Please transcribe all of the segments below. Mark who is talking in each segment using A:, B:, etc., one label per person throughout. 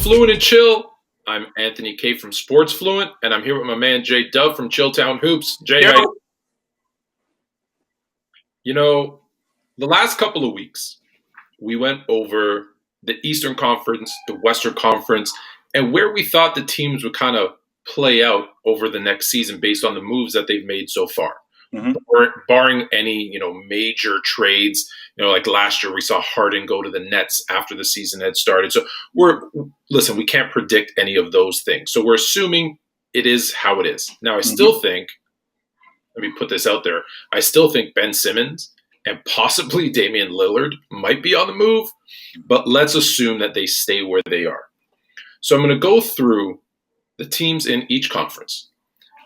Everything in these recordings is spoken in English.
A: Fluent and Chill. I'm Anthony K from Sports Fluent, and I'm here with my man Jay Dove from Chilltown Hoops. Jay, the last couple of weeks, we went over the Eastern Conference, the Western Conference, and where we thought the teams would kind of play out over the next season based on the moves that they've made so far. Mm-hmm. Barring any, major trades, like last year we saw Harden go to the Nets after the season had started. So we can't predict any of those things. So we're assuming it is how it is. Now, I still think, let me put this out there, I still think Ben Simmons and possibly Damian Lillard might be on the move, but let's assume that they stay where they are. So I'm going to go through the teams in each conference.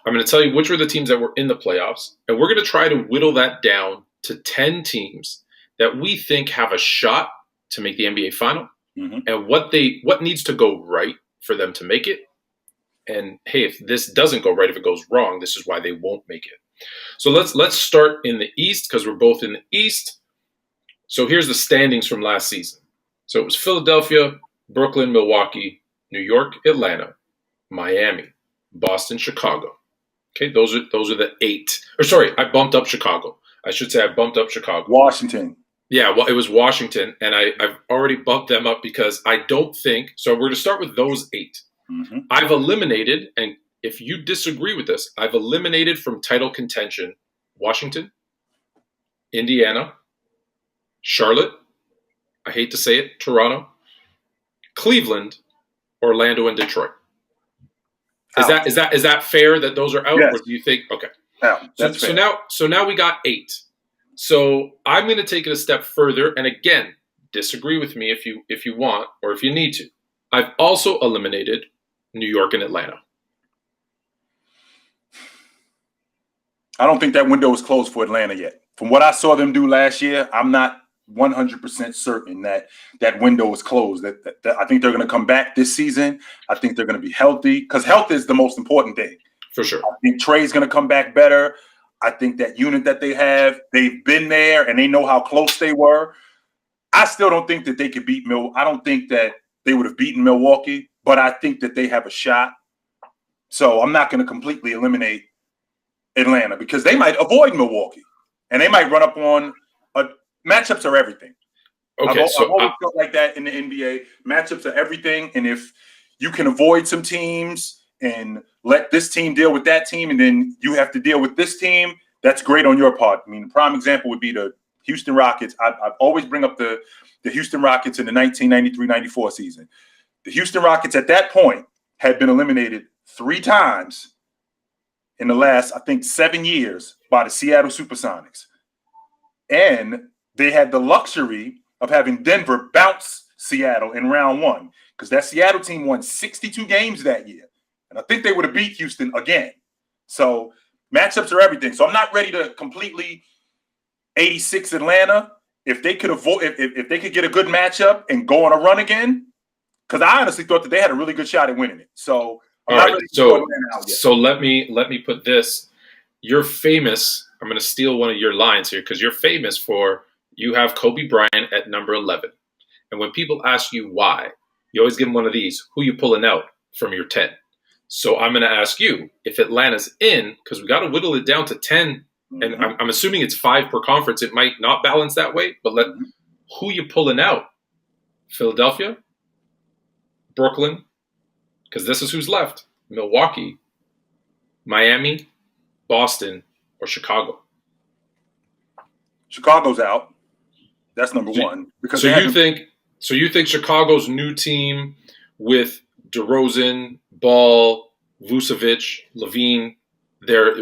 A: I'm going to tell you which were the teams that were in the playoffs, and we're going to try to whittle that down to 10 teams that we think have a shot to make the NBA final, and what needs to go right for them to make it. And hey, if this doesn't go right, if it goes wrong, this is why they won't make it. So let's start in the East because we're both in the East. So here's the standings from last season. So it was Philadelphia, Brooklyn, Milwaukee, New York, Atlanta, Miami, Boston, Chicago. Okay, those are the 8. Or sorry, I bumped up Chicago. I should say I bumped up Chicago.
B: Washington.
A: Yeah, well, it was Washington, and I've already bumped them up because I don't think – so we're going to start with those 8. I've eliminated, and if you disagree with this, I've eliminated from title contention Washington, Indiana, Charlotte, I hate to say it, Toronto, Cleveland, Orlando, and Detroit. Is that fair that those are out?
B: Yes.
A: Or do you think okay?
B: Yeah, that's fair.
A: So now we got 8. So I'm going to take it a step further, and again, disagree with me if you want or if you need to. I've also eliminated New York and Atlanta.
B: I don't think that window is closed for Atlanta yet. From what I saw them do last year, I'm not 100% certain that window is closed. That I think they're going to come back this season. I think they're going to be healthy because health is the most important thing.
A: For sure.
B: I think Trey's going to come back better. I think that unit that they have, they've been there and they know how close they were. I still don't think that they could beat I don't think that they would have beaten Milwaukee, but I think that they have a shot. So I'm not going to completely eliminate Atlanta because they might avoid Milwaukee and they might run up on matchups are everything.
A: Okay,
B: I've always felt like that in the NBA. Matchups are everything, and if you can avoid some teams and let this team deal with that team, and then you have to deal with this team, that's great on your part. I mean, the prime example would be the Houston Rockets. I always bring up the Houston Rockets in the 1993-94 season. The Houston Rockets at that point had been eliminated 3 times in the last, I think, 7 years by the Seattle Supersonics. And they had the luxury of having Denver bounce Seattle in round 1 because that Seattle team won 62 games that year. And I think they would have beat Houston again. So matchups are everything. So I'm not ready to completely 86 Atlanta. If they could avoid, if they could get a good matchup and go on a run again, because I honestly thought that they had a really good shot at winning it. So I'm not ready to throw Atlanta out yet.
A: So let me put this. You're famous. I'm going to steal one of your lines here because you're famous for you have Kobe Bryant at number 11. And when people ask you why, you always give them one of these. Who you pulling out from your 10? So I'm going to ask you, if Atlanta's in, because we got to whittle it down to 10, and I'm assuming it's 5 per conference. It might not balance that way, but who you pulling out? Philadelphia? Brooklyn? Because this is who's left. Milwaukee? Miami? Boston? Or Chicago?
B: Chicago's out. That's number 1. Because
A: you think Chicago's new team with DeRozan, Ball, Vucevic, Levine,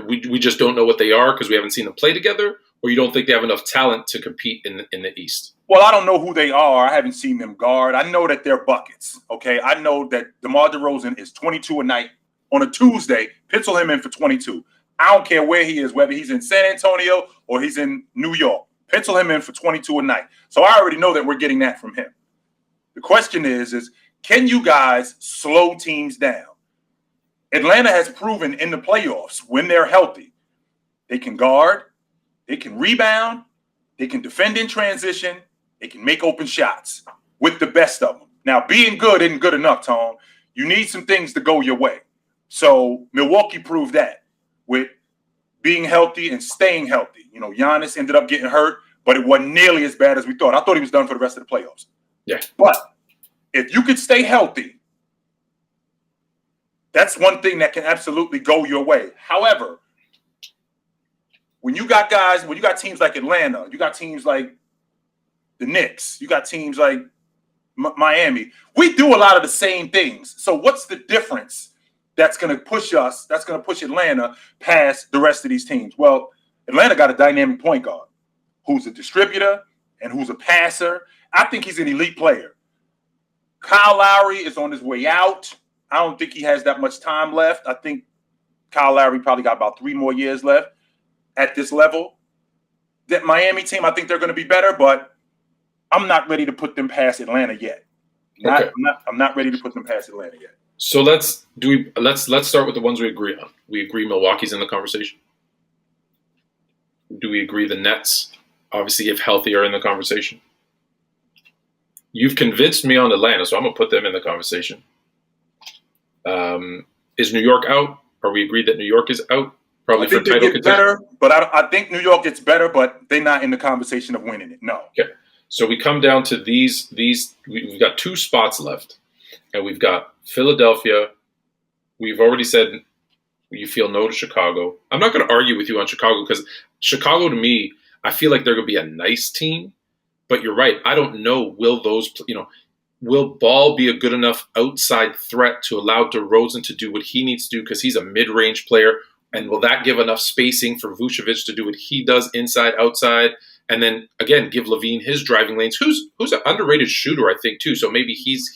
A: we just don't know what they are because we haven't seen them play together, or you don't think they have enough talent to compete in the East?
B: Well, I don't know who they are. I haven't seen them guard. I know that they're buckets. Okay, I know that DeMar DeRozan is 22 a night on a Tuesday. Pencil him in for 22. I don't care where he is, whether he's in San Antonio or he's in New York. Pencil him in for 22 a night. So I already know that we're getting that from him. The question is can you guys slow teams down? Atlanta has proven in the playoffs when they're healthy, they can guard, they can rebound, they can defend in transition, they can make open shots with the best of them. Now, being good isn't good enough, Tom. You need some things to go your way. So Milwaukee proved that with being healthy and staying healthy. You know, Giannis ended up getting hurt, but it wasn't nearly as bad as we thought. I thought he was done for the rest of the playoffs.
A: Yeah.
B: But if you could stay healthy, that's one thing that can absolutely go your way. However, when you got teams like Atlanta, you got teams like the Knicks, you got teams like Miami, we do a lot of the same things. So what's the difference that's going to push us, that's going to push Atlanta past the rest of these teams? Well, Atlanta got a dynamic point guard who's a distributor and who's a passer. I think he's an elite player. Kyle Lowry is on his way out. I don't think he has that much time left. I think Kyle Lowry probably got about 3 more years left at this level. That Miami team, I think they're going to be better, but I'm not ready to put them past Atlanta yet. I'm not ready to put them past Atlanta yet.
A: So let's start with the ones we agree on. We agree Milwaukee's in the conversation. Do we agree the Nets, obviously if healthy, are in the conversation? You've convinced me on Atlanta, so I'm gonna put them in the conversation. Is New York out? Are we agreed that New York is out? Probably
B: I think
A: for title contention.
B: better, but I think New York gets better, but they're not in the conversation of winning it. No.
A: Okay. So we come down to these. We've got 2 spots left, and we've got Philadelphia. We've already said you feel no to Chicago. I'm not going to argue with you on Chicago because Chicago, to me, I feel like they're going to be a nice team. But you're right. I don't know. Will Ball be a good enough outside threat to allow DeRozan to do what he needs to do because he's a mid-range player? And will that give enough spacing for Vucevic to do what he does inside, outside? And then, again, give Levine his driving lanes, who's an underrated shooter, I think, too. So maybe he's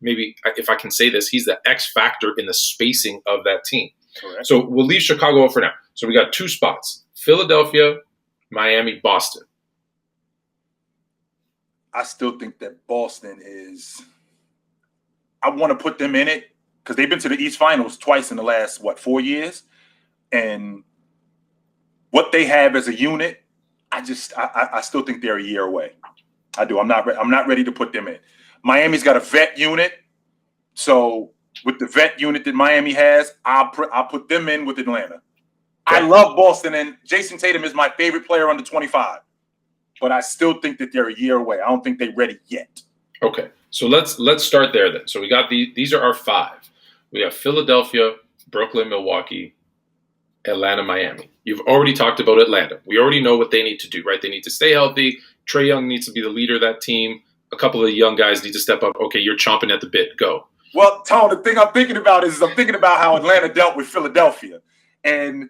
A: maybe, if I can say this, he's the X factor in the spacing of that team. Correct. So we'll leave Chicago out for now. So we got 2 spots, Philadelphia, Miami, Boston.
B: I still think that Boston is – I want to put them in it because they've been to the East Finals twice in the last, 4 years? And what they have as a unit, I still think they're a year away. I do. I'm not ready to put them in. Miami's got a vet unit. So with the vet unit that Miami has, I'll put them in with Atlanta. Okay. I love Boston, and Jason Tatum is my favorite player under 25. But I still think that they're a year away. I don't think they're ready yet.
A: Okay. So let's start there then. So we got these are our 5. We have Philadelphia, Brooklyn, Milwaukee, Atlanta, Miami. You've already talked about Atlanta. We already know what they need to do, right? They need to stay healthy. Trae Young needs to be the leader of that team. A couple of the young guys need to step up. Okay, you're chomping at the bit. Go.
B: Well, Tom, the thing I'm thinking about how Atlanta dealt with Philadelphia. And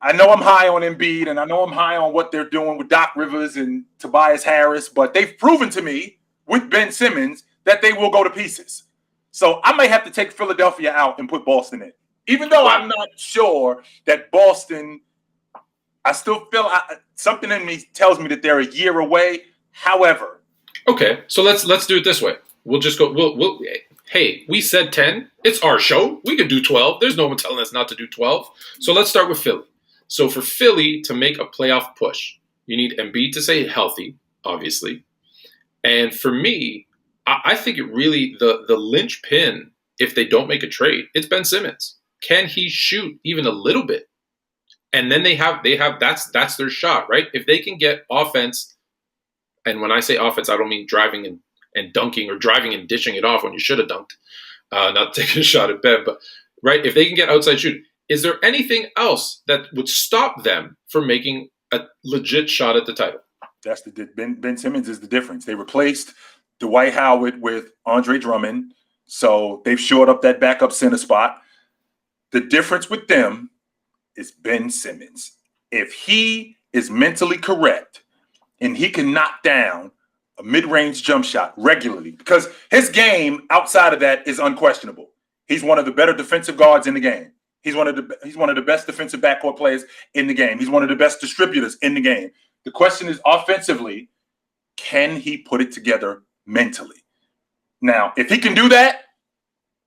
B: I know I'm high on Embiid, and I know I'm high on what they're doing with Doc Rivers and Tobias Harris, but they've proven to me with Ben Simmons that they will go to pieces. So I may have to take Philadelphia out and put Boston in. Even though I'm not sure that Boston, I still feel something in me tells me that they're a year away. However,
A: okay, so let's do it this way. We'll just go. We'll. Hey, we said 10. It's our show. We could do 12. There's no one telling us not to do 12. So let's start with Philly. So for Philly to make a playoff push, you need Embiid to stay healthy, obviously. And for me, I think it really the linchpin, if they don't make a trade, it's Ben Simmons. Can he shoot even a little bit? And then they have that's their shot, right? If they can get offense, and when I say offense, I don't mean driving and dunking or driving and dishing it off when you should have dunked, not taking a shot at Ben, but right, if they can get outside shooting, is there anything else that would stop them from making a legit shot at the title?
B: That's Ben Simmons is the difference. They replaced Dwight Howard with Andre Drummond, so they've shored up that backup center spot. The difference with them is Ben Simmons. If he is mentally correct and he can knock down a mid-range jump shot regularly, because his game outside of that is unquestionable. He's one of the better defensive guards in the game. He's one of the best defensive backcourt players in the game. He's one of the best distributors in the game. The question is, offensively, can he put it together mentally? Now, if he can do that,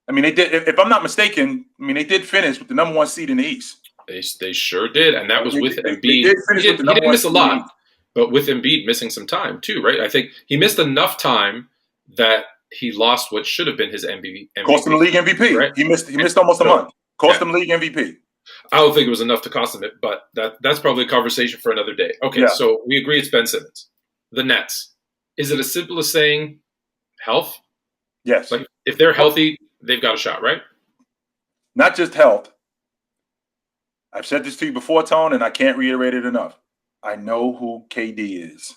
B: I mean, they did. If I'm not mistaken, I mean, they did finish with the number 1 seed in the East.
A: They sure did, and that was with Embiid. He didn't miss a lot, but with Embiid missing some time too, right? I think he missed enough time that he lost what should have been his MVP.
B: Cost him the league MVP.
A: Right?
B: He missed almost a month. Cost him league MVP.
A: I don't think it was enough to cost him it, but that's probably a conversation for another day. Okay, so we agree it's Ben Simmons. The Nets. Is it as simple as saying health?
B: Yes.
A: Like if they're healthy, they've got a shot, right?
B: Not just health. I've said this to you before, Tone, and I can't reiterate it enough. I know who KD is.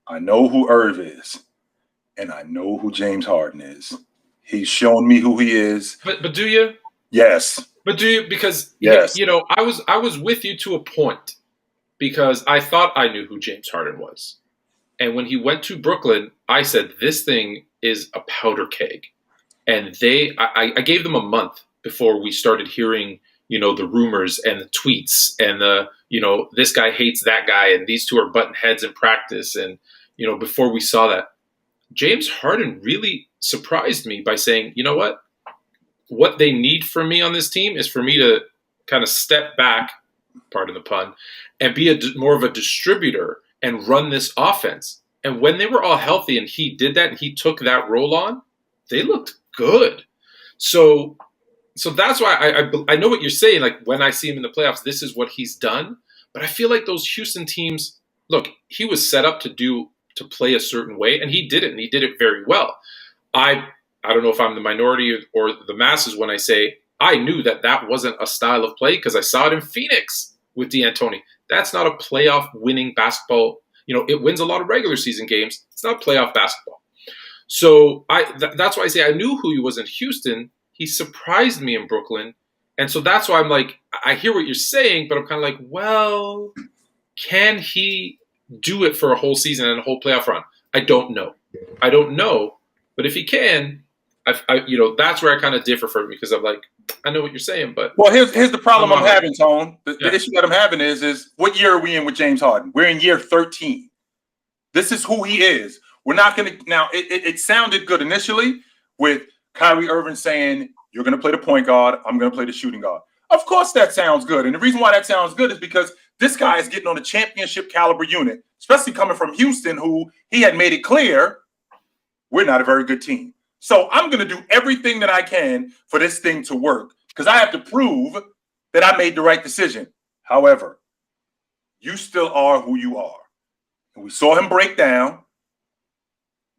B: I know who Irv is. And I know who James Harden is. He's shown me who he is.
A: But do you?
B: Yes.
A: But do you? Because
B: yes.
A: I was with you to a point because I thought I knew who James Harden was. And when he went to Brooklyn, I said, this thing is a powder keg. And I gave them a month before we started hearing, the rumors and the tweets and this guy hates that guy and these two are button heads in practice. And, before we saw that, James Harden really surprised me by saying, you know what they need from me on this team is for me to kind of step back, pardon the pun, and be more of a distributor and run this offense. And when they were all healthy and he did that and he took that role on, they looked good. So that's why I know what you're saying. Like when I see him in the playoffs, this is what he's done. But I feel like those Houston teams, look, he was set up to play a certain way, and he did it, and he did it very well. I don't know if I'm the minority or the masses when I say I knew that wasn't a style of play because I saw it in Phoenix with D'Antoni. That's not a playoff winning basketball. It wins a lot of regular season games. It's not playoff basketball. So that's why I say I knew who he was in Houston. He surprised me in Brooklyn. And so that's why I'm like, I hear what you're saying, but I'm kind of like, well, can he do it for a whole season and a whole playoff run? I don't know. But if he can, that's where I kind of differ from him because I'm like, I know what you're saying, but
B: here's the problem I'm having, Tone. The issue that I'm having is what year are we in with James Harden? We're in year 13. This is who he is. We're not going to now. It sounded good initially with Kyrie Irving saying you're going to play the point guard, I'm going to play the shooting guard. Of course, that sounds good, and the reason why that sounds good is because this guy is getting on a championship caliber unit, especially coming from Houston, who he had made it clear we're not a very good team. So I'm going to do everything that I can for this thing to work because I have to prove that I made the right decision. However, you still are who you are. And we saw him break down.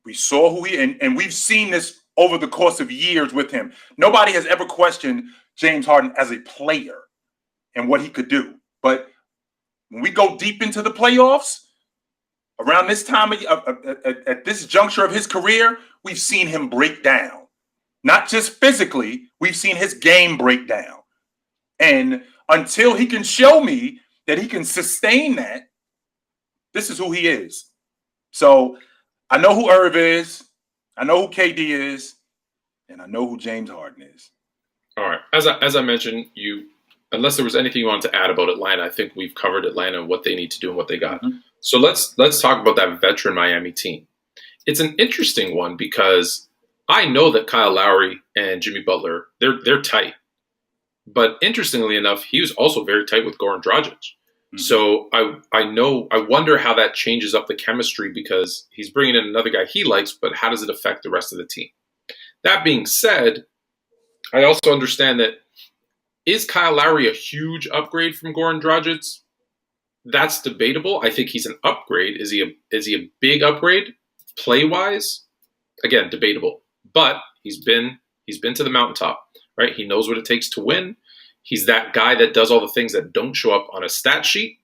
B: We saw who and we've seen this over the course of years with him. Nobody has ever questioned James Harden as a player and what he could do. But when we go deep into the playoffs, around this time, at this juncture of his career, we've seen him break down. Not just physically, we've seen his game break down. And until he can show me that he can sustain that, this is who he is. So I know who Irv is, I know who KD is, and I know who James Harden is.
A: All right. As I mentioned, unless there was anything you wanted to add about Atlanta, I think we've covered Atlanta and what they need to do and what they got. Mm-hmm. So let's talk about that veteran Miami team. It's an interesting one because I know that Kyle Lowry and Jimmy Butler, they're tight. But interestingly enough, he was also very tight with Goran Dragic. Mm-hmm. So I wonder how that changes up the chemistry because he's bringing in another guy he likes, but how does it affect the rest of the team? That being said, I also understand that is Kyle Lowry a huge upgrade from Goran Dragic? That's debatable. I think he's an upgrade. Is he a big upgrade play wise? Again, debatable. But he's been to the mountaintop, right? He knows what it takes to win. He's that guy that does all the things that don't show up on a stat sheet.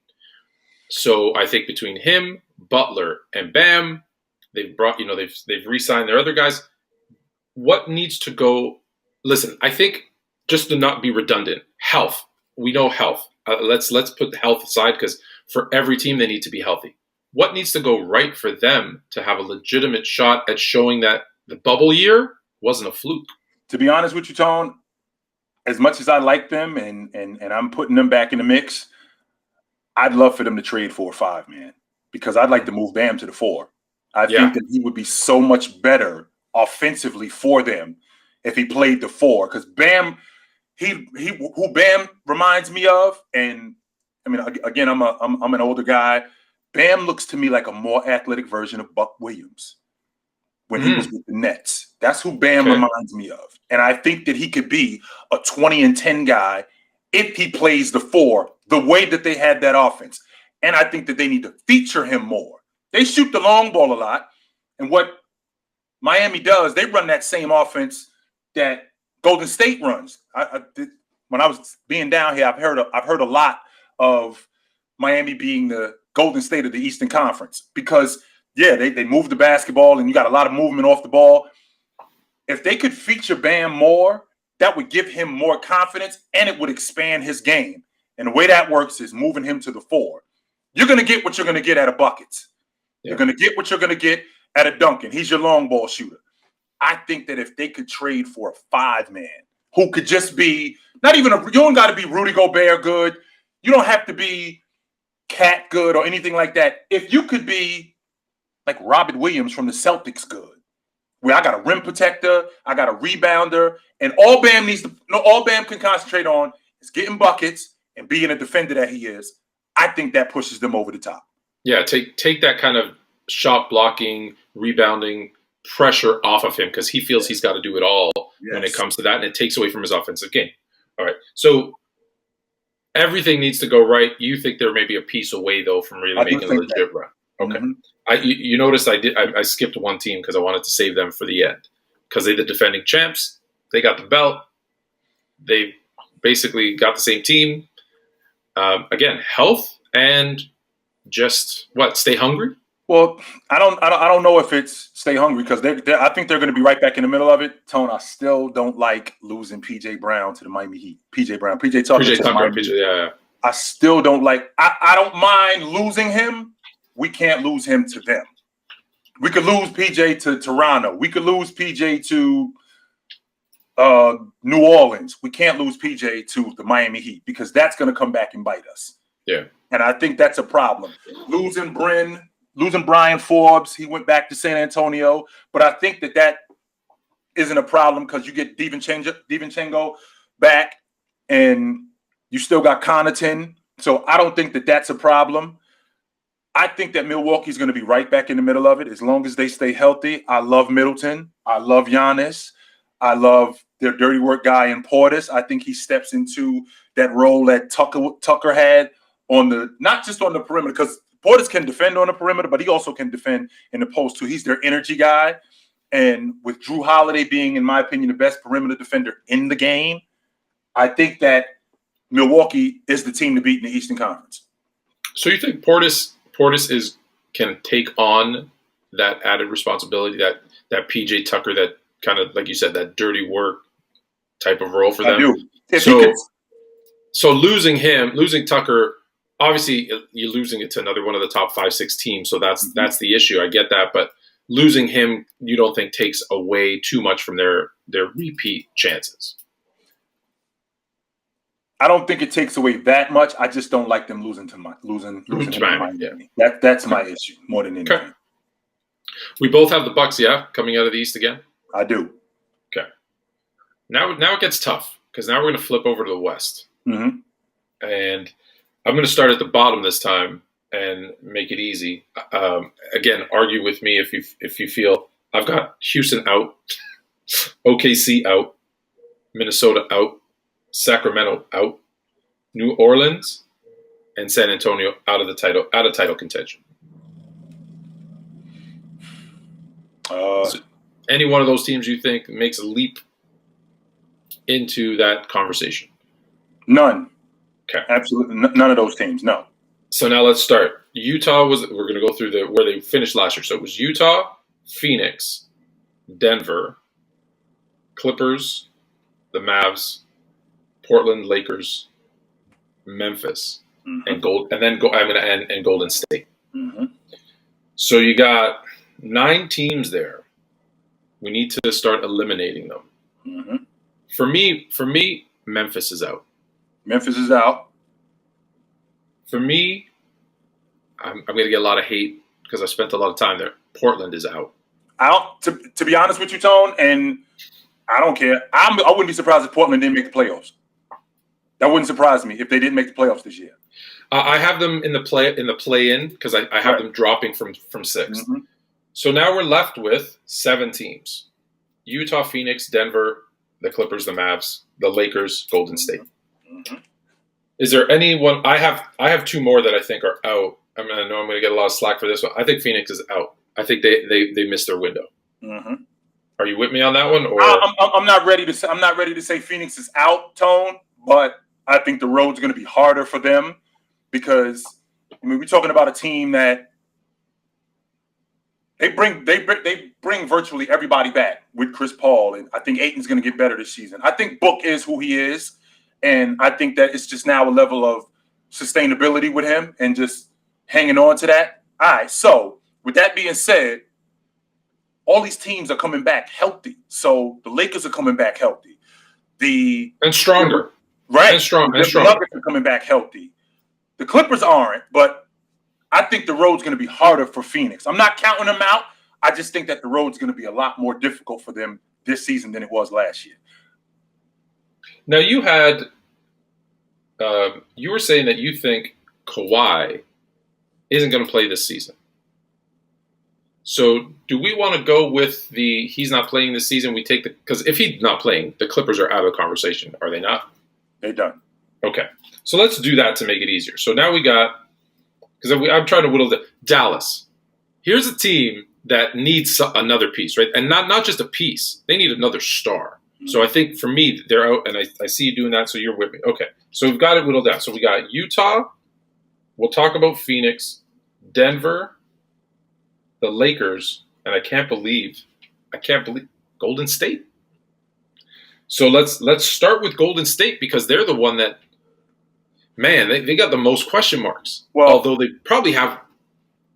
A: So I think between him, Butler, and Bam, they've re-signed their other guys. What needs to go? Listen, I think just to not be redundant, health. We know health. Let's put the health aside because for every team they need to be healthy. What needs to go right for them to have a legitimate shot at showing that the bubble year wasn't a fluke?
B: To be honest with you, Tone, as much as I like them and I'm putting them back in the mix, I'd love for them to trade 4 or 5, man, because I'd like to move Bam to the 4. I think that he would be so much better offensively for them if he played the 4. Because Bam, who Bam reminds me of, and I mean, again, I'm an older guy. Bam looks to me like a more athletic version of Buck Williams. when he was with the Nets. That's who Bam reminds me of. And I think that he could be a 20-10 guy if he plays the 4 the way that they had that offense. And I think that they need to feature him more. They shoot the long ball a lot. And what Miami does, they run that same offense that Golden State runs. When I was being down here, I've heard a lot of Miami being the Golden State of the Eastern Conference because, they move the basketball and you got a lot of movement off the ball. If they could feature Bam more, that would give him more confidence and it would expand his game. And the way that works is moving him to the 4. You're going to get what you're going to get at a Buckets. Yeah. You're going to get what you're going to get at a Duncan. He's your long ball shooter. I think that if they could trade for a 5-man who could just be you don't got to be Rudy Gobert good. You don't have to be Cat good or anything like that. If you could be like Robert Williams from the Celtics good, where I got a rim protector, I got a rebounder, and all Bam can concentrate on is getting buckets and being a defender that he is. I think that pushes them over the top. Yeah,
A: take that kind of shot blocking, rebounding pressure off of him because he feels he's got to do it all when it comes to that, and it takes away from his offensive game. All right, so everything needs to go right. You think there may be a piece away though from really making a legit run? Okay. Mm-hmm. You noticed I skipped one team because I wanted to save them for the end because they're the defending champs. They got the belt. They basically got the same team. Again, health and just stay hungry.
B: Well, I don't know if it's stay hungry because I think they're going to be right back in the middle of it. Tone, I still don't like losing PJ Brown to the Miami Heat. PJ Tucker.
A: Yeah.
B: I still don't like. I don't mind losing him. We can't lose him to them. We could lose PJ to Toronto. We could lose PJ to New Orleans. We can't lose PJ to the Miami Heat because that's going to come back and bite us.
A: Yeah.
B: And I think that's a problem. Losing Brian Forbes, he went back to San Antonio. But I think that isn't a problem because you get DiVincenzo back and you still got Connaughton. So I don't think that's a problem. I think that Milwaukee's going to be right back in the middle of it as long as they stay healthy. I love Middleton. I love Giannis. I love their dirty work guy in Portis. I think he steps into that role that Tucker had not just on the perimeter, because Portis can defend on the perimeter, but he also can defend in the post too. He's their energy guy. And with Drew Holiday being, in my opinion, the best perimeter defender in the game, I think that Milwaukee is the team to beat in the Eastern Conference.
A: So you think Portis can take on that added responsibility, that PJ Tucker, that kind of, like you said, that dirty work type of role for them?
B: I do.
A: So losing Tucker, obviously you're losing it to another one of the top 5-6 teams. So that's the issue. I get that, but losing him, you don't think takes away too much from their repeat chances?
B: I don't think it takes away that much. I just don't like them losing to Miami.
A: Yeah.
B: That's my issue more than anything.
A: Okay. We both have the Bucks, coming out of the East again?
B: I do.
A: Okay. Now it gets tough because now we're going to flip over to the West.
B: Mm-hmm.
A: And I'm going to start at the bottom this time and make it easy. Again, argue with me if you feel I've got Houston out, OKC out, Minnesota out, Sacramento out, New Orleans, and San Antonio out of title contention. So any one of those teams you think makes a leap into that conversation?
B: None.
A: Okay.
B: Absolutely none of those teams. No.
A: So now let's start. Utah we're going to go through where they finished last year. So it was Utah, Phoenix, Denver, Clippers, the Mavs, Portland, Lakers, Memphis, and Golden State.
B: Mm-hmm.
A: So you got 9 teams there. We need to start eliminating them.
B: Mm-hmm.
A: For me, Memphis is out.
B: Memphis is out.
A: For me, I'm going to get a lot of hate because I spent a lot of time there. Portland is out.
B: To be honest with you, Tone, and I don't care. I wouldn't be surprised if Portland didn't make the playoffs. That wouldn't surprise me if they didn't make the playoffs this year.
A: I have them in the play-in because I have them dropping from 6th.
B: Mm-hmm.
A: So now we're left with 7 teams: Utah, Phoenix, Denver, the Clippers, the Mavs, the Lakers, Golden State.
B: Mm-hmm.
A: Is there anyone? I have 2 more that I think are out. I know I'm going to get a lot of slack for this one. I think Phoenix is out. I think they missed their window.
B: Mm-hmm.
A: Are you with me on that one? Or
B: I'm not ready to say Phoenix is out, Tone, but I think the road's going to be harder for them because we're talking about a team that they bring virtually everybody back with Chris Paul, and I think Ayton's going to get better this season. I think Book is who he is, and I think that it's just now a level of sustainability with him and just hanging on to that. All right, so with that being said, all these teams are coming back healthy. So the Lakers are coming back healthy.
A: And stronger.
B: Right.
A: And stronger.
B: The Nuggets are coming back healthy. The Clippers aren't, but I think the road's going to be harder for Phoenix. I'm not counting them out. I just think that the road's going to be a lot more difficult for them this season than it was last year.
A: Now you had you were saying that you think Kawhi isn't going to play this season. So do we want to go with he's not playing this season? We take because if he's not playing, the Clippers are out of the conversation, are they not?
B: They're done.
A: Okay, so let's do that to make it easier. So now we got because I'm trying to whittle Dallas. Here's a team that needs another piece, right? And not just a piece; they need another star. Mm-hmm. So I think for me, they're out, and I see you doing that. So you're with me. Okay, so we've got it whittled down. So we got Utah. We'll talk about Phoenix, Denver, the Lakers, and I can't believe Golden State. So let's start with Golden State because they're the one that, man, they got the most question marks. Well, although they probably have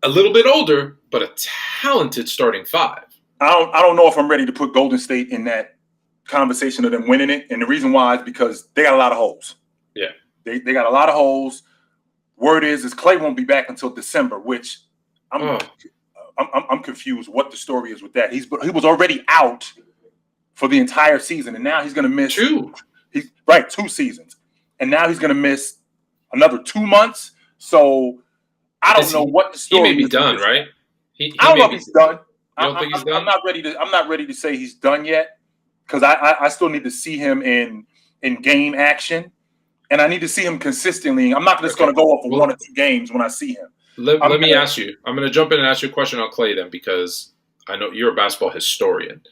A: a little bit older, but a talented starting 5.
B: I don't know if I'm ready to put Golden State in that conversation of them winning it, and the reason why is because they got a lot of holes.
A: Yeah,
B: they got a lot of holes. Word is Clay won't be back until December, which I'm confused what the story is with that. He was already out for the entire season, and now he's going to miss
A: 2.
B: 2 seasons, and now he's going to miss another 2 months. So I don't know what the story.
A: He may be done, right?
B: I don't know if he's done.
A: You don't think he's done?
B: I'm not ready to say he's done yet because I still need to see him in game action, and I need to see him consistently. I'm not just going to go off for 1 or 2 games when I see him.
A: Let me ask you. I'm going to jump in and ask you a question on Clay then because I know you're a basketball historian.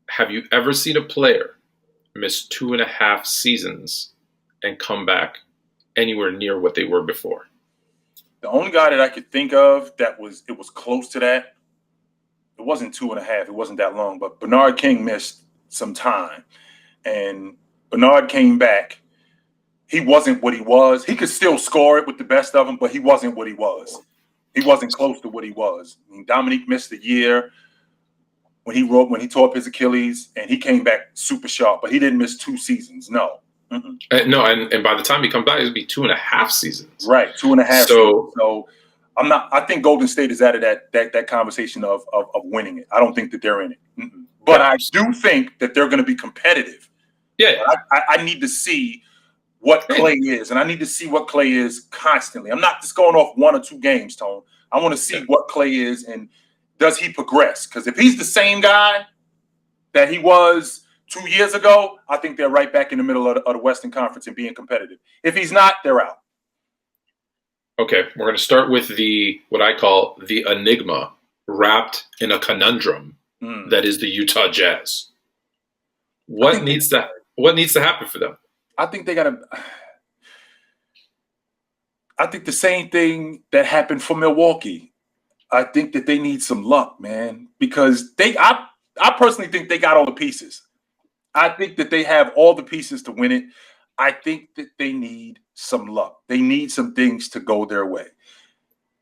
A: Have you ever seen a player miss 2.5 seasons and come back anywhere near what they were before?
B: The only guy that I could think of it was close to that. It wasn't 2.5. It wasn't that long, but Bernard King missed some time, and Bernard came back. He wasn't what he was. He could still score it with the best of them, but he wasn't what he was. He wasn't close to what he was. I mean, Dominique missed a year when he tore up his Achilles, and he came back super sharp, but he didn't miss 2 seasons. No.
A: No, and by the time he comes back, it'll be 2.5 seasons.
B: Right, 2.5. So I'm not. I think Golden State is out of that conversation of winning it. I don't think that they're in it. But I do think that they're going to be competitive.
A: Yeah,
B: I need to see what Clay is, and I need to see what Clay is constantly. I'm not just going off 1 or 2 games, Tone. I want to see what Clay is, and does he progress? Because if he's the same guy that he was 2 years ago, I think they're right back in the middle of the Western Conference and being competitive. If he's not, they're out.
A: Okay, we're going to start with what I call the enigma wrapped in a conundrum that is the Utah Jazz. What needs to happen for them?
B: I think they got to. I think the same thing that happened for Milwaukee. I think that they need some luck, man, because I personally think they got all the pieces. I think that they have all the pieces to win it. I think that they need some luck. They need some things to go their way.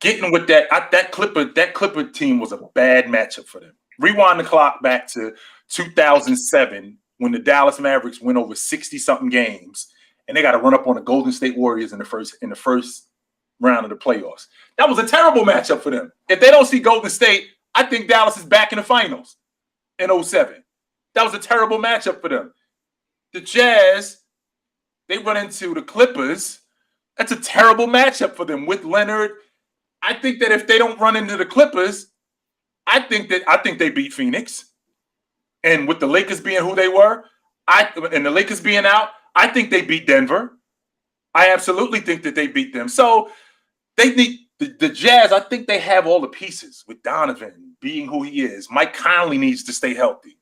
B: Getting with that Clipper team was a bad matchup for them. Rewind the clock back to 2007 when the Dallas Mavericks went over 60-something games, and they got to run up on the Golden State Warriors in the first round of the playoffs. That was a terrible matchup for them. If they don't see Golden State, I think Dallas is back in the finals in 2007. That was a terrible matchup for them. The Jazz, they run into the Clippers. That's a terrible matchup for them with Leonard. I think that if they don't run into the Clippers, I think they beat Phoenix. And with the Lakers being who they were, and the Lakers being out, I think they beat Denver. I absolutely think that they beat them. So they need the Jazz. I think they have all the pieces with Donovan being who he is. Mike Conley needs to stay healthy.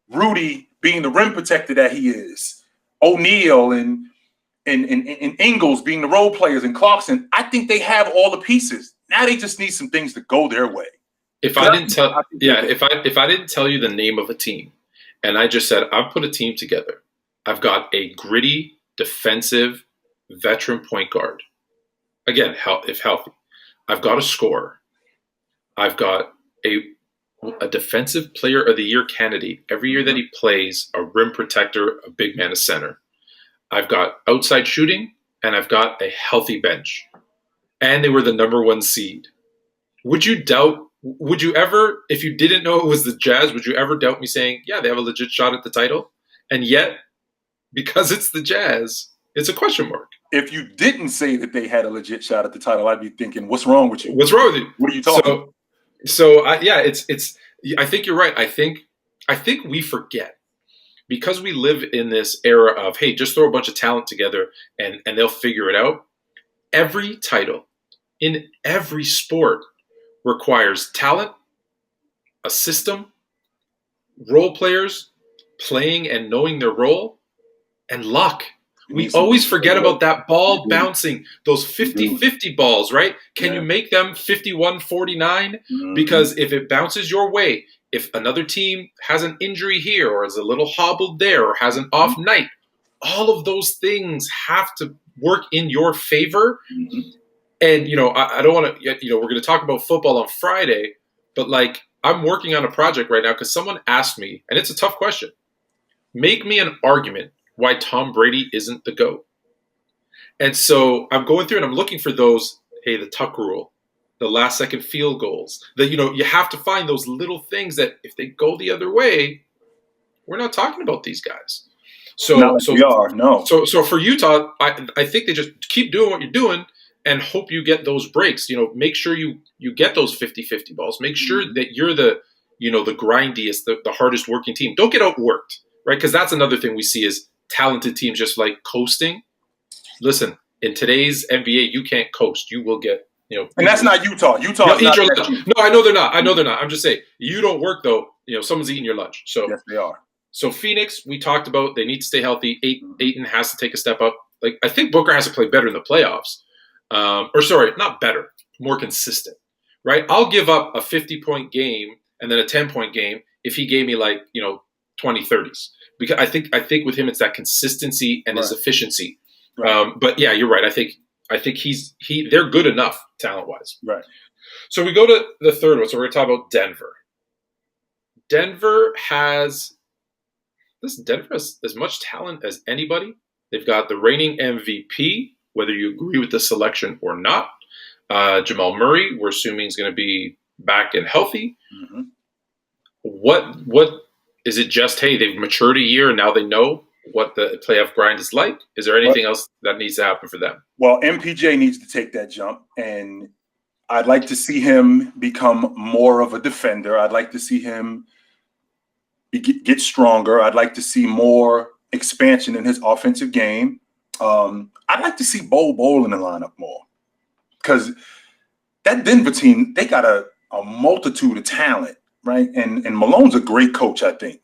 B: Rudy being the rim protector that he is. O'Neal and Ingles being the role players and Clarkson. I think they have all the pieces. Now they just need some things to go their way.
A: If I didn't tell you the name of a team, and I just said I've put a team together, I've got a gritty, defensive, veteran point guard. Again, if healthy, I've got a scorer. I've got a defensive player of the year candidate every year that he plays, a rim protector, a big man, a center. I've got outside shooting, and I've got a healthy bench. And they were the number 1 seed. Would you ever, if you didn't know it was the Jazz, would you ever doubt me saying, yeah, they have a legit shot at the title? And yet, because it's the Jazz, it's a question mark.
B: If you didn't say that they had a legit shot at the title, I'd be thinking, what's wrong with you?
A: What's wrong with you?
B: What are you talking about?
A: So it's. I think you're right. I think we forget because we live in this era of, hey, just throw a bunch of talent together and they'll figure it out. Every title in every sport requires talent, a system, role players playing and knowing their role, and luck. We always forget about that ball bouncing, those 50-50 balls, right? Can you make them 51-49? Because if it bounces your way, if another team has an injury here or is a little hobbled there or has an off night, all of those things have to work in your favor. And, I don't want to, we're going to talk about football on Friday, but I'm working on a project right now because someone asked me, and it's a tough question, make me an argument why Tom Brady isn't the GOAT. And so I'm going through and I'm looking for those, hey, the tuck rule, the last second field goals, that, you have to find those little things that if they go the other way, we're not talking about these guys. So for Utah, I think they just keep doing what you're doing and hope you get those breaks. Make sure you get those 50-50 balls. Make sure that you're the grindiest, the hardest working team. Don't get outworked, right? Because that's another thing we see is talented teams just coasting. Listen, in today's NBA, you can't coast. You will get,
B: and that's not Utah. Utah is not that team.
A: No, I know they're not. I'm just saying, you don't work though. Someone's eating your lunch. So
B: yes, they are.
A: So Phoenix, we talked about, they need to stay healthy. Ayton has to take a step up. I think Booker has to play better in the playoffs. Not better, more consistent, right? I'll give up a 50-point game and then a 10-point game if he gave me 20-30s. Because I think with him it's that consistency and his efficiency. Right. But yeah, you're right. I think they're good enough talent-wise.
B: Right.
A: So we go to the third one. So we're going to talk about Denver. Denver has as much talent as anybody. They've got the reigning MVP, whether you agree with the selection or not. Jamal Murray, we're assuming is going to be back and healthy. Mm-hmm. What is it? Just, hey, they've matured a year and now they know what the playoff grind is like? Is there anything else that needs to happen for them?
B: Well, MPJ needs to take that jump, and I'd like to see him become more of a defender. I'd like to see him get stronger. I'd like to see more expansion in his offensive game. I'd like to see Bol in the lineup more, because that Denver team, they got a multitude of talent, right? And Malone's a great coach, I think.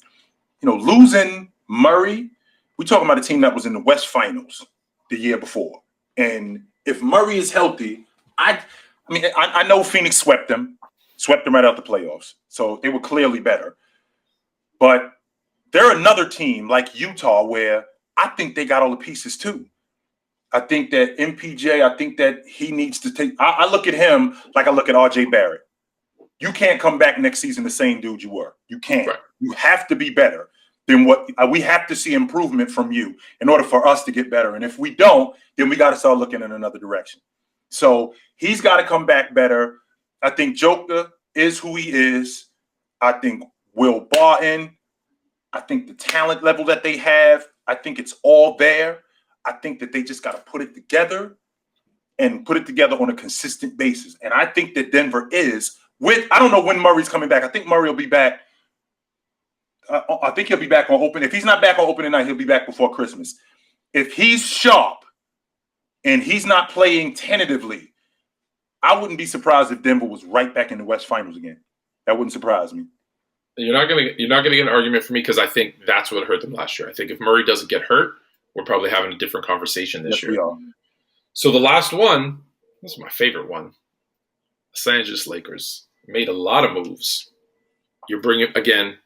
B: Losing Murray, we're talking about a team that was in the West Finals the year before. And if Murray is healthy, I know Phoenix swept them right out the playoffs. So they were clearly better. But they're another team like Utah where I think they got all the pieces too. I think that MPJ, I think that he needs to take – I look at him like I look at RJ Barrett. You can't come back next season the same dude you were. You can't. Right. You have to be better than what we have to see improvement from you in order for us to get better. And if we don't, then we got to start looking in another direction. So he's got to come back better. I think Joker is who he is. I think Will Barton, I think the talent level that they have, I think it's all there. I think that they just got to put it together and put it together on a consistent basis. And I think that Denver is I don't know when Murray's coming back. I think Murray will be back. I think he'll be back on open. If he's not back on opening night, he'll be back before Christmas. If he's sharp and he's not playing tentatively, I wouldn't be surprised if Denver was right back in the West Finals again. That wouldn't surprise me.
A: You're not gonna get an argument from me because I think that's what hurt them last year. I think if Murray doesn't get hurt, we're probably having a different conversation this year.
B: We are.
A: So the last one, this is my favorite one. Los Angeles Lakers made a lot of moves. You're bringing, again,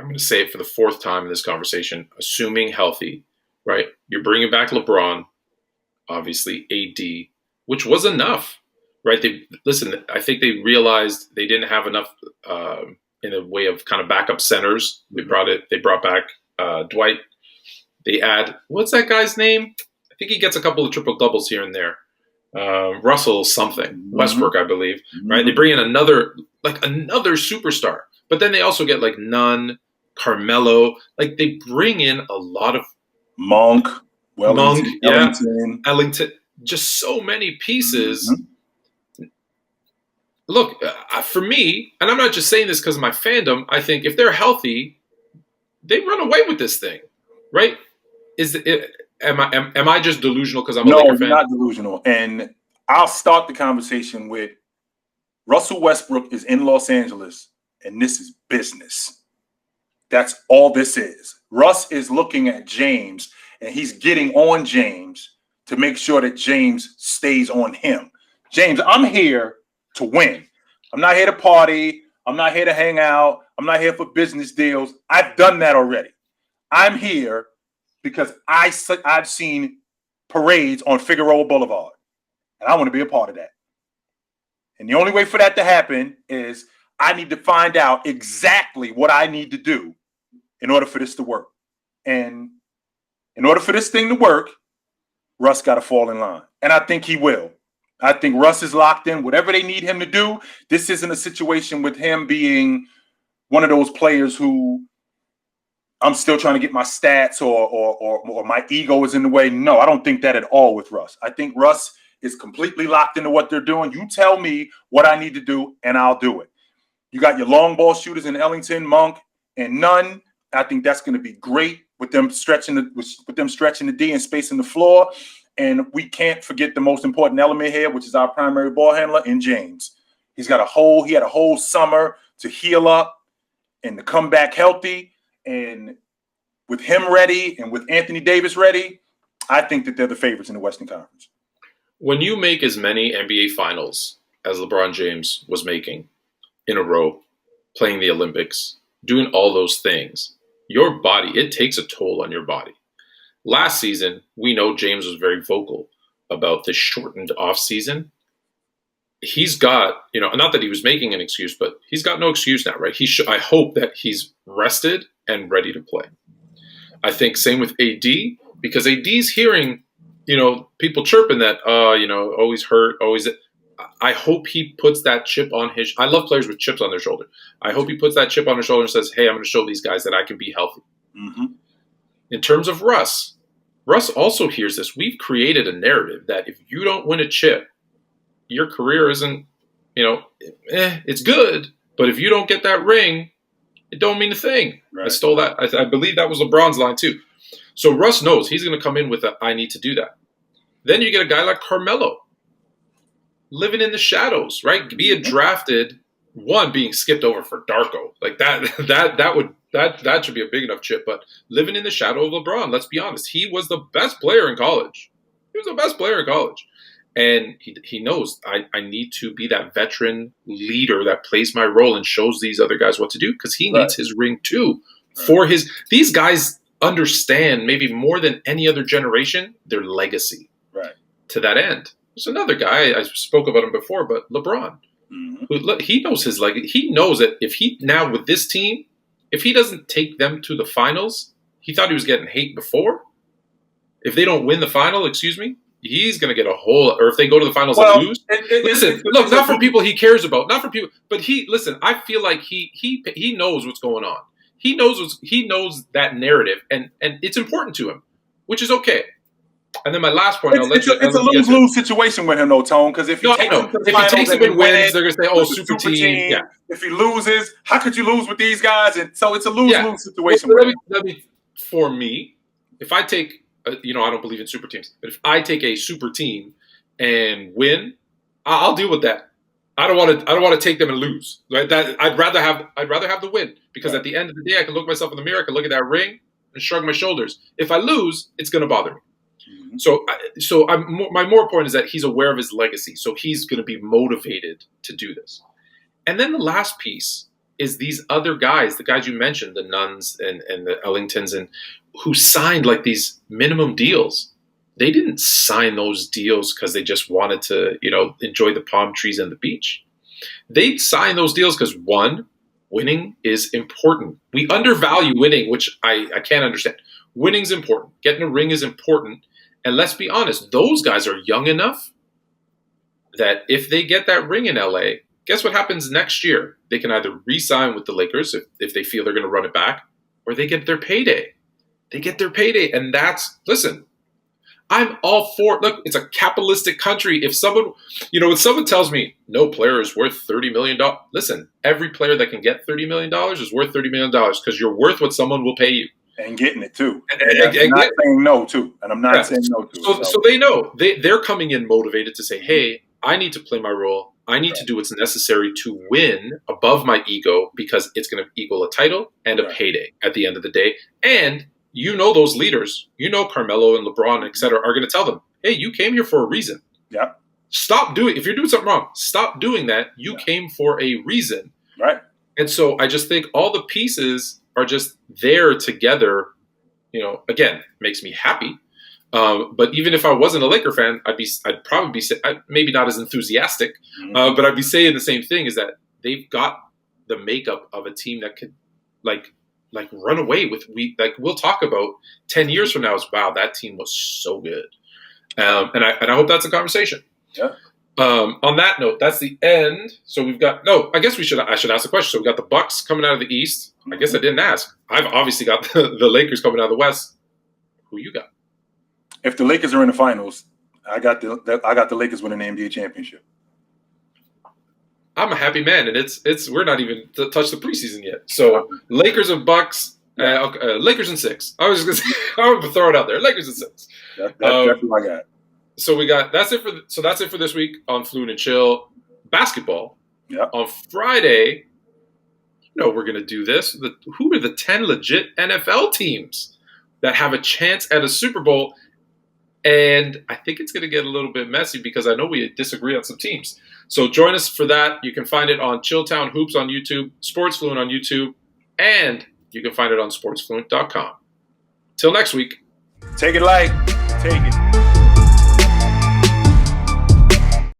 A: I'm going to say it for the fourth time in this conversation, assuming healthy, right? You're bringing back LeBron, obviously AD, which was enough, right? I think they realized they didn't have enough in a way of kind of backup centers. They brought back Dwight. They add, what's that guy's name? I think he gets a couple of triple doubles here and there. Russell something, Westbrook, I believe, right? They bring in another superstar, but then they also get like Nunn, Carmelo, like they bring in a lot of
B: Monk, Ellington,
A: just so many pieces. Look, for me, and I'm not just saying this because of my fandom, I think if they're healthy, they run away with this thing, right? Am I just delusional because I'm a Laker fan?
B: No, you're not delusional. And I'll start the conversation with Russell Westbrook is in Los Angeles, and this is business. That's all this is. Russ is looking at James, and he's getting on James to make sure that James stays on him. James, I'm here to win. I'm not here to party. I'm not here to hang out. I'm not here for business deals. I've done that already. I'm here because I've seen parades on Figueroa Boulevard, and I want to be a part of that. And the only way for that to happen is I need to find out exactly what I need to do in order for this to work. And in order for this thing to work, Russ got to fall in line. And I think he will. I think Russ is locked in. Whatever they need him to do, this isn't a situation with him being one of those players who I'm still trying to get my stats or my ego is in the way. No, I don't think that at all with Russ. I think Russ is completely locked into what they're doing. You tell me what I need to do, and I'll do it. You got your long ball shooters in Ellington, Monk, and Nunn. I think that's going to be great with them stretching the D and spacing the floor. And we can't forget the most important element here, which is our primary ball handler in James. He had a whole summer to heal up and to come back healthy. And with him ready and with Anthony Davis ready, I think that they're the favorites in the Western Conference.
A: When you make as many NBA finals as LeBron James was making in a row, playing the Olympics, doing all those things, your body, it takes a toll on your body. Last season, we know James was very vocal about this shortened off season. He's got, not that he was making an excuse, but he's got no excuse now, right? I hope that he's rested and ready to play. I think same with AD, because AD's hearing, people chirping that, always hurt, always. I hope he puts that chip on his. I love players with chips on their shoulder. I hope he puts that chip on his shoulder and says, "Hey, I'm going to show these guys that I can be healthy."
B: Mm-hmm.
A: In terms of Russ also hears this. We've created a narrative that if you don't win a chip, your career isn't, it's good, but if you don't get that ring, it don't mean a thing. Right. I stole that. I believe that was LeBron's line too. So Russ knows he's going to come in with I need to do that. Then you get a guy like Carmelo living in the shadows, right? Being drafted, being skipped over for Darko. Like that should be a big enough chip, but living in the shadow of LeBron, let's be honest. He was the best player in college. And he knows I need to be that veteran leader that plays my role and shows these other guys what to do because he needs his ring too. These guys understand maybe more than any other generation their legacy.
B: Right.
A: To that end. There's another guy, I spoke about him before, but LeBron.
B: Mm-hmm.
A: He knows his legacy. He knows that if he now with this team, if he doesn't take them to the finals, he thought he was getting hate before. If they don't win the final, he's going to get or if they go to the finals and lose. Not for people he cares about, not for people, but I feel like he knows what's going on. He knows that narrative, and it's important to him, which is okay. And then my last point, I'll let you.
B: It's a lose-lose situation with him, though, Tone. Because if he takes them to the finals and
A: wins, they're gonna say, "Oh, super team." Yeah.
B: If he loses, how could you lose with these guys? And so it's a lose-lose situation.
A: For me, if I take, I don't believe in super teams, but if I take a super team and win, I'll deal with that. I don't want to take them and lose. Right? That I'd rather have the win, because at the end of the day, I can look myself in the mirror, I can look at that ring and shrug my shoulders. If I lose, it's going to bother me. Mm-hmm. So my more point is that he's aware of his legacy, so he's going to be motivated to do this. And then the last piece is these other guys, the guys you mentioned, the Nuns and the Ellingtons, and who signed like these minimum deals. They didn't sign those deals because they just wanted to, enjoy the palm trees and the beach. They signed those deals because, one, winning is important. We undervalue winning, which I can't understand. Winning's important. Getting a ring is important. And let's be honest, those guys are young enough that if they get that ring in LA, guess what happens next year? They can either re-sign with the Lakers if they feel they're going to run it back, or they get their payday. They get their payday. And listen, I'm all for it. Look, it's a capitalistic country. If someone tells me no player is worth $30 million, listen, every player that can get $30 million is worth $30 million, because you're worth what someone will pay you.
B: And getting it too. And I'm not saying no to. And I'm not saying no to.
A: So they know. They're coming in motivated to say, hey, I need to play my role. I need to do what's necessary to win above my ego, because it's going to equal a title and a payday at the end of the day. And those leaders, Carmelo and LeBron, et cetera, are going to tell them, hey, you came here for a reason.
B: Yeah.
A: Stop doing, if you're doing something wrong, stop doing that. You came for a reason.
B: Right. And
A: so I just think all the pieces are just there together. Again, makes me happy. But even if I wasn't a Laker fan, I'd probably be maybe not as enthusiastic, but I'd be saying the same thing, is that they've got the makeup of a team that could like run away with. We'll talk about 10 years from now as, wow, that team was so good. And I hope that's a conversation.
B: Yeah.
A: On that note, that's the end. So we've got, I guess I should ask the question. So we got the Bucks coming out of the East. I guess I didn't ask. I've obviously got the Lakers coming out of the West. Who you got?
B: If the Lakers are in the finals, I got the Lakers winning the NBA championship.
A: I'm a happy man, and we're not even touched the preseason yet. So Lakers and Bucks, Lakers and 6. I was just gonna say, I'm gonna throw it out there. Lakers and 6.
B: That's what I got.
A: So that's it for this week on Fluent and Chill basketball.
B: Yeah.
A: On Friday, we're gonna do this. Who are the 10 legit NFL teams that have a chance at a Super Bowl? And I think it's going to get a little bit messy, because I know we disagree on some teams. So join us for that. You can find it on Chilltown Hoops on YouTube, Sports Fluent on YouTube, and you can find it on sportsfluent.com. Till next week.
B: Take it light. Take it.